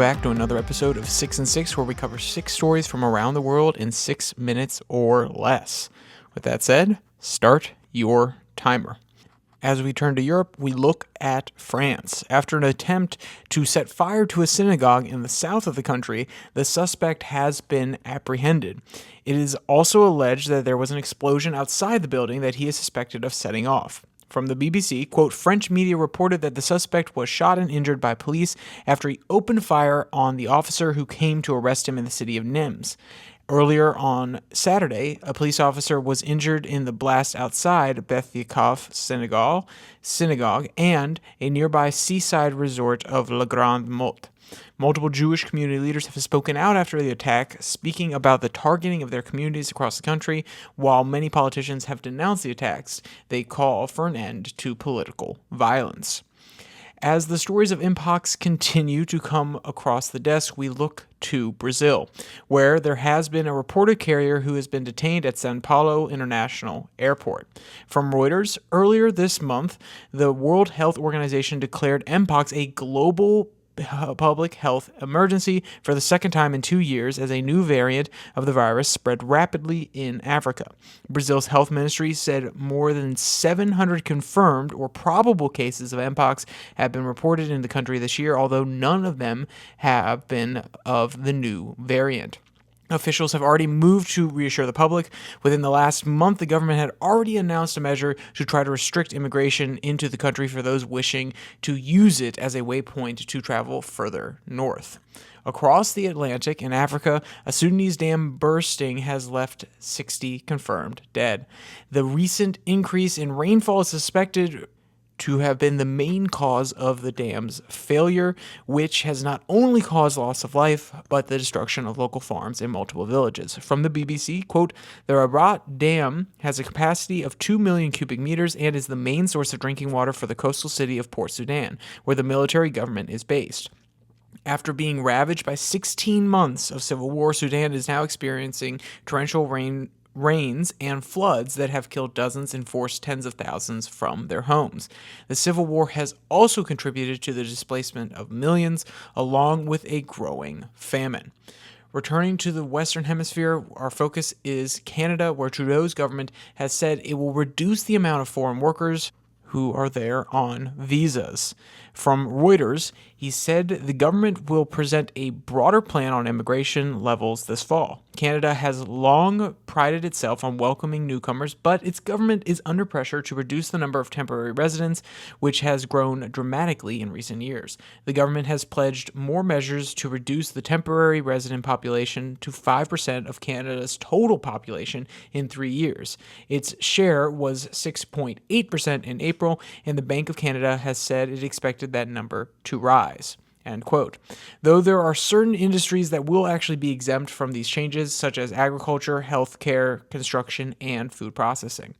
back to another episode of 6 and 6, where we cover 6 stories from around the world in 6 minutes or less. With that said, start your timer. As we turn to Europe, we look at France. After an attempt to set fire to a synagogue in the south of the country, the suspect has been apprehended. It is also alleged that there was an explosion outside the building that he is suspected of setting off. From the BBC, quote, French media reported that the suspect was shot and injured by police after he opened fire on the officer who came to arrest him in the city of Nimes. Earlier on Saturday, a police officer was injured in the blast outside Beth Yaakov synagogue and a nearby seaside resort of La Grande Motte. Multiple Jewish community leaders have spoken out after the attack, speaking about the targeting of their communities across the country. While many politicians have denounced the attacks, they call for an end to political violence. As the stories of Mpox continue to come across the desk, we look to Brazil, where there has been a reported carrier who has been detained at São Paulo International Airport. From Reuters, earlier this month, the World Health Organization declared Mpox a global public health emergency for the second time in 2 years as a new variant of the virus spread rapidly in Africa. Brazil's health ministry said more than 700 confirmed or probable cases of Mpox have been reported in the country this year, although none of them have been of the new variant. Officials have already moved to reassure the public. Within the last month, the government had already announced a measure to try to restrict immigration into the country for those wishing to use it as a waypoint to travel further north. Across the Atlantic in Africa, a Sudanese dam bursting has left 60 confirmed dead. The recent increase in rainfall is suspected to have been the main cause of the dam's failure, which has not only caused loss of life, but the destruction of local farms in multiple villages. From the BBC, quote, the Rabat Dam has a capacity of 2 million cubic meters and is the main source of drinking water for the coastal city of Port Sudan, where the military government is based. After being ravaged by 16 months of civil war, Sudan is now experiencing torrential rains and floods that have killed dozens and forced tens of thousands from their homes. The civil war has also contributed to the displacement of millions, along with a growing famine. Returning to the Western Hemisphere, our focus is Canada, where Trudeau's government has said it will reduce the amount of foreign workers who are there on visas. From Reuters, he said the government will present a broader plan on immigration levels this fall. Canada has long prided itself on welcoming newcomers, but its government is under pressure to reduce the number of temporary residents, which has grown dramatically in recent years. The government has pledged more measures to reduce the temporary resident population to 5% of Canada's total population in 3 years. Its share was 6.8% in April, and the Bank of Canada has said it expected that number to rise. End quote. Though there are certain industries that will actually be exempt from these changes, such as agriculture, healthcare, construction, and food processing.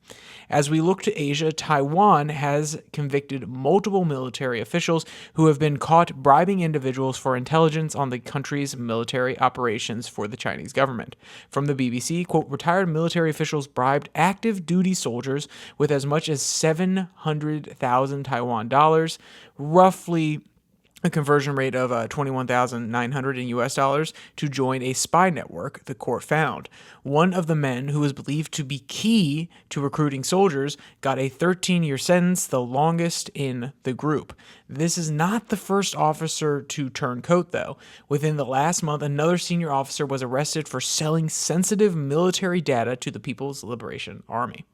As we look to Asia, Taiwan has convicted multiple military officials who have been caught bribing individuals for intelligence on the country's military operations for the Chinese government. From the BBC, quote, retired military officials bribed active duty soldiers with as much as 700,000 Taiwan dollars, roughly a conversion rate of 21,900 in US dollars, to join a spy network, the court found. One of the men, who was believed to be key to recruiting soldiers, got a 13-year sentence, the longest in the group. This is not the first officer to turn coat, though. Within the last month, another senior officer was arrested for selling sensitive military data to the People's Liberation Army.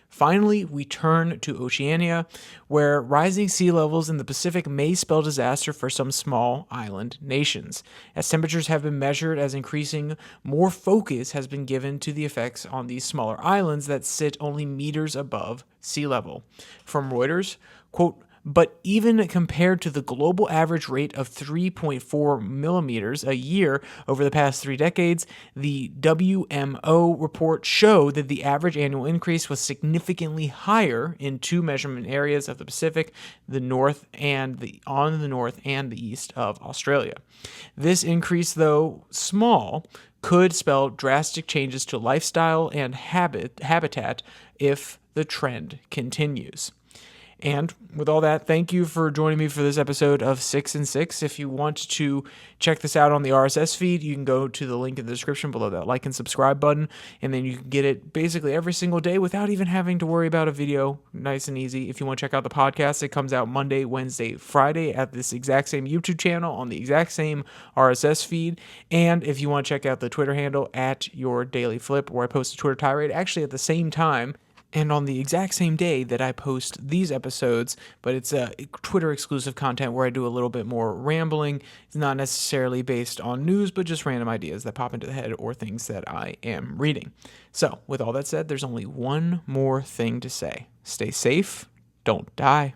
Finally, we turn to Oceania, where rising sea levels in the Pacific may spell disaster for some small island nations. As temperatures have been measured as increasing, more focus has been given to the effects on these smaller islands that sit only meters above sea level. From Reuters, quote, but even compared to the global average rate of 3.4 millimeters a year over the past 3 decades, the WMO report showed that the average annual increase was significantly higher in 2 measurement areas of the Pacific, the north and the east of Australia. This increase, though small, could spell drastic changes to lifestyle and habitat if the trend continues. And with all that, thank you for joining me for this episode of 6 and 6. If you want to check this out on the RSS feed, you can go to the link in the description below that like and subscribe button, and then you can get it basically every single day without even having to worry about a video. Nice and easy. If you want to check out the podcast, it comes out Monday, Wednesday, Friday at this exact same YouTube channel on the exact same RSS feed. And if you want to check out the Twitter handle at Your Daily Flip, where I post a Twitter tirade actually at the same time and on the exact same day that I post these episodes, but it's a Twitter exclusive content where I do a little bit more rambling. It's not necessarily based on news, but just random ideas that pop into the head or things that I am reading. So with all that said, there's only one more thing to say. Stay safe, don't die.